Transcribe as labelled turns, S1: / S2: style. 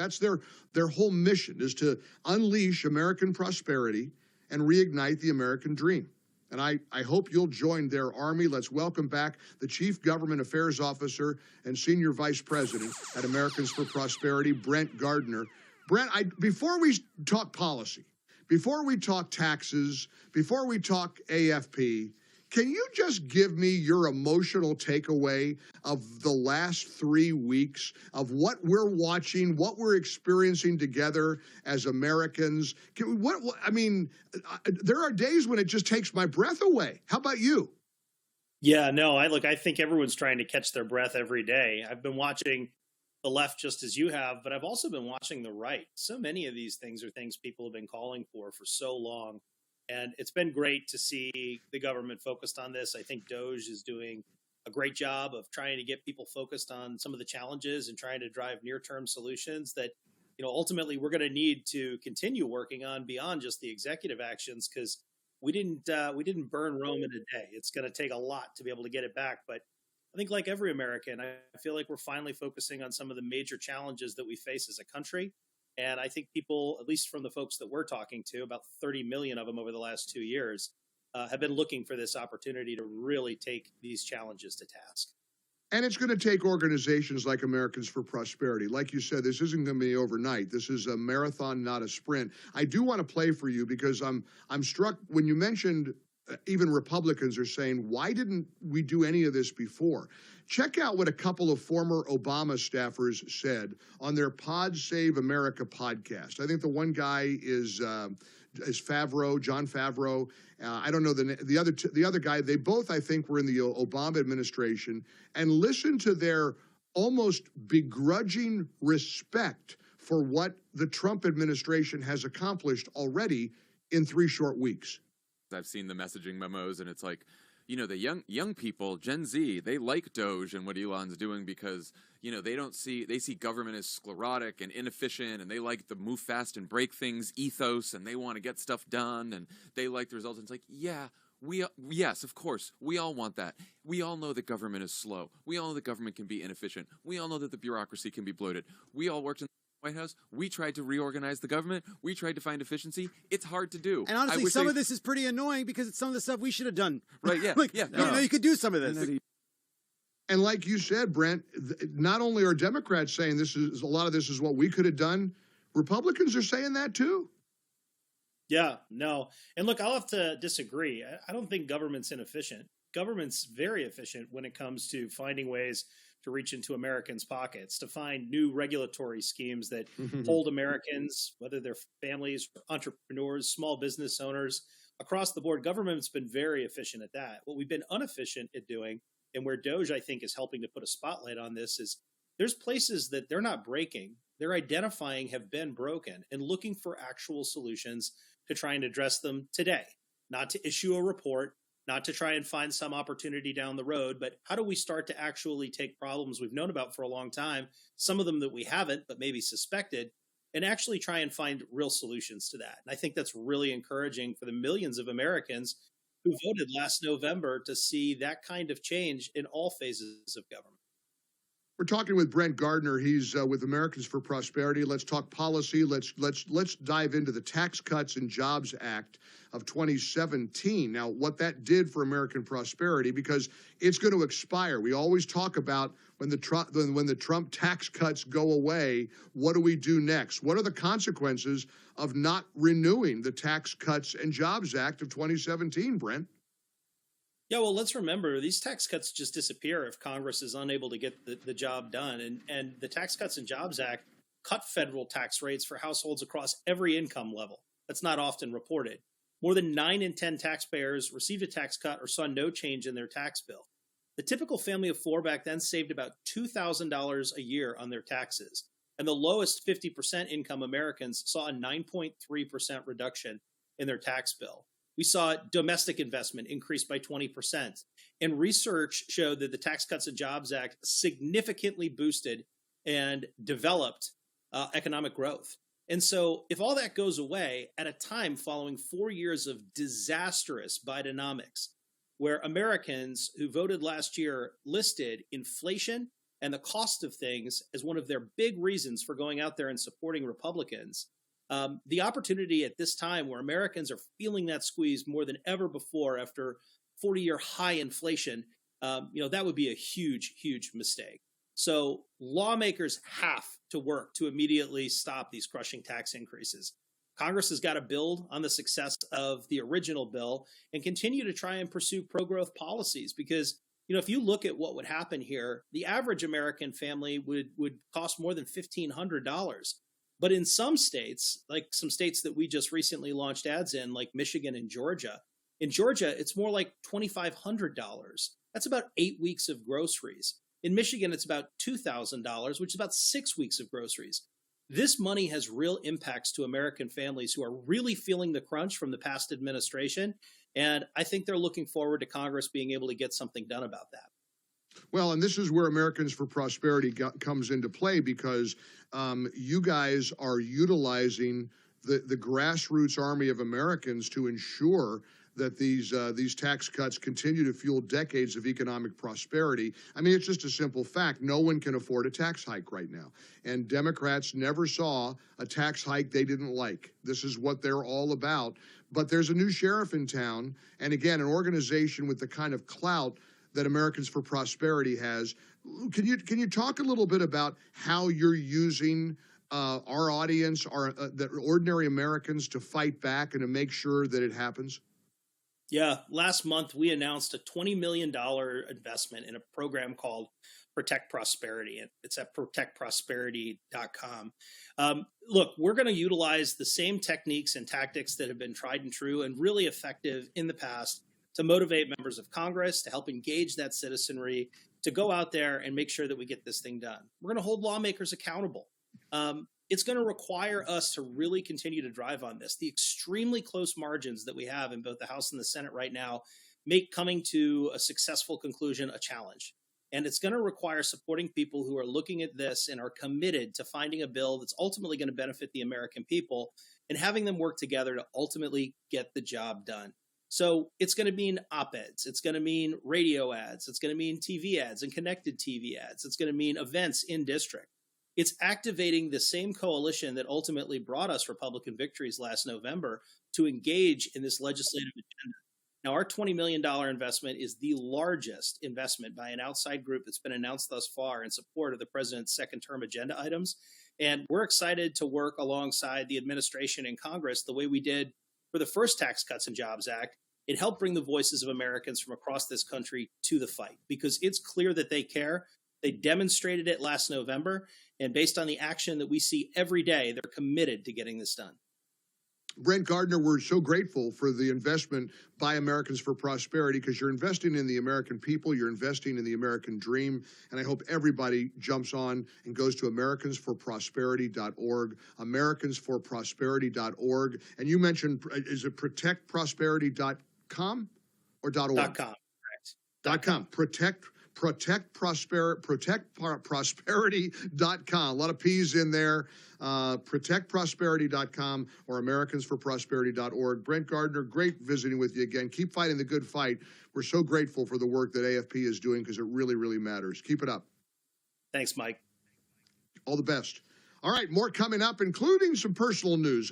S1: That's their whole mission, is to unleash American prosperity and reignite the American dream. And I hope you'll join their army. Let's welcome back the Chief Government Affairs Officer and Senior Vice President at Americans for Prosperity, Brent Gardner. Brent, before we talk policy, before we talk taxes, before we talk AFP, can you just give me your emotional takeaway of the last 3 weeks of what we're watching, what we're experiencing together as Americans? There are days when it just takes my breath away. How about you?
S2: Yeah, no, I think everyone's trying to catch their breath every day. I've been watching the left just as you have, but I've also been watching the right. So many of these things are things people have been calling for so long. And it's been great to see the government focused on this. I think DOGE is doing a great job of trying to get people focused on some of the challenges and trying to drive near-term solutions that, ultimately we're going to need to continue working on beyond just the executive actions, because we didn't burn Rome in a day. It's going to take a lot to be able to get it back. But I think, like every American, I feel like we're finally focusing on some of the major challenges that we face as a country. And I think people, at least from the folks that we're talking to, about 30 million of them over the last 2 years, have been looking for this opportunity to really take these challenges to task.
S1: And it's going to take organizations like Americans for Prosperity. Like you said, this isn't going to be overnight. This is a marathon, not a sprint. I do want to play for you because I'm struck when you mentioned even Republicans are saying, why didn't we do any of this before? Check out what a couple of former Obama staffers said on their Pod Save America podcast. I think the one guy is Favreau, John Favreau. I don't know the other guy. They both, I think, were in the Obama administration, and listen to their almost begrudging respect for what the Trump administration has accomplished already in 3 short weeks.
S3: I've seen the messaging memos, and it's like, the young people, Gen Z, they like Doge and what Elon's doing because, they see government as sclerotic and inefficient, and they like the move fast and break things ethos, and they want to get stuff done, and they like the results. And it's like, yes, of course, we all want that. We all know that government is slow. We all know that government can be inefficient. We all know that the bureaucracy can be bloated. We all worked in White House. We tried to reorganize the government. We tried to find efficiency. It's hard to do.
S4: And honestly, some of this is pretty annoying because it's some of the stuff we should have done.
S3: Right, yeah.
S4: You could do some of this.
S1: And like you said, Brent, not only are Democrats saying a lot of this is what we could have done, Republicans are saying that too.
S2: Yeah, no. And look, I'll have to disagree. I don't think government's inefficient. Government's very efficient when it comes to finding ways to reach into Americans' pockets, to find new regulatory schemes that hold Americans, whether they're families, entrepreneurs, small business owners, across the board. Government's been very efficient at that. What we've been inefficient at doing, and where DOGE, I think, is helping to put a spotlight on this, is there's places that they're not breaking. They're identifying have been broken and looking for actual solutions to try and address them today, not to issue a report, not to try and find some opportunity down the road, but how do we start to actually take problems we've known about for a long time, some of them that we haven't, but maybe suspected, and actually try and find real solutions to that. And I think that's really encouraging for the millions of Americans who voted last November to see that kind of change in all phases of government.
S1: We're talking with Brent Gardner. He's with Americans for Prosperity. Let's talk policy. Let's dive into the Tax Cuts and Jobs Act of 2017. Now, what that did for American prosperity, because it's going to expire. We always talk about when the Trump tax cuts go away, what do we do next? What are the consequences of not renewing the Tax Cuts and Jobs Act of 2017, Brent?
S2: Yeah, well, let's remember these tax cuts just disappear if Congress is unable to get the job done. And the Tax Cuts and Jobs Act cut federal tax rates for households across every income level. That's not often reported. More than 9 in 10 taxpayers received a tax cut or saw no change in their tax bill. The typical family of 4 back then saved about $2,000 a year on their taxes. And the lowest 50% income Americans saw a 9.3% reduction in their tax bill. We saw domestic investment increase by 20%. And research showed that the Tax Cuts and Jobs Act significantly boosted and developed economic growth. And so if all that goes away at a time following 4 years of disastrous Bidenomics, where Americans who voted last year listed inflation and the cost of things as one of their big reasons for going out there and supporting Republicans, the opportunity at this time where Americans are feeling that squeeze more than ever before after 40-year high inflation, that would be a huge, huge mistake. So lawmakers have to work to immediately stop these crushing tax increases. Congress has got to build on the success of the original bill and continue to try and pursue pro-growth policies because, if you look at what would happen here, the average American family would cost more than $1,500. But in some states, like some states that we just recently launched ads in, like Michigan and Georgia, it's more like $2,500. That's about 8 weeks of groceries. In Michigan, it's about $2,000, which is about 6 weeks of groceries. This money has real impacts to American families who are really feeling the crunch from the past administration. And I think they're looking forward to Congress being able to get something done about that.
S1: Well, and this is where Americans for Prosperity comes into play because you guys are utilizing the grassroots army of Americans to ensure that these tax cuts continue to fuel decades of economic prosperity. I mean, it's just a simple fact. No one can afford a tax hike right now. And Democrats never saw a tax hike they didn't like. This is what they're all about. But there's a new sheriff in town, and again, an organization with the kind of clout that Americans for Prosperity has. Can you talk a little bit about how you're using our audience, the ordinary Americans, to fight back and to make sure that it happens?
S2: Yeah, last month we announced a $20 million investment in a program called Protect Prosperity. It's at protectprosperity.com. Look, we're going to utilize the same techniques and tactics that have been tried and true and really effective in the past to motivate members of Congress, to help engage that citizenry, to go out there and make sure that we get this thing done. We're going to hold lawmakers accountable. It's going to require us to really continue to drive on this. The extremely close margins that we have in both the House and the Senate right now make coming to a successful conclusion a challenge. And it's going to require supporting people who are looking at this and are committed to finding a bill that's ultimately going to benefit the American people and having them work together to ultimately get the job done. So it's going to mean op-eds. It's going to mean radio ads. It's going to mean TV ads and connected TV ads. It's going to mean events in district. It's activating the same coalition that ultimately brought us Republican victories last November to engage in this legislative agenda. Now, our $20 million investment is the largest investment by an outside group that's been announced thus far in support of the president's second term agenda items. And we're excited to work alongside the administration and Congress the way we did for the first Tax Cuts and Jobs Act. It helped bring the voices of Americans from across this country to the fight because it's clear that they care. They demonstrated it last November. And based on the action that we see every day, they're committed to getting this done.
S1: Brent Gardner, we're so grateful for the investment by Americans for Prosperity because you're investing in the American people, you're investing in the American dream, and I hope everybody jumps on and goes to americansforprosperity.org, americansforprosperity.org, and you mentioned, is it protectprosperity.com or .org?
S2: .com, correct.
S1: .com. Protectprosperity.com. A lot of P's in there. Protectprosperity.com or americansforprosperity.org. Brent Gardner, great visiting with you again. Keep fighting the good fight. We're so grateful for the work that AFP is doing because it really, really matters. Keep it up.
S2: Thanks, Mike.
S1: All the best. All right, more coming up, including some personal news.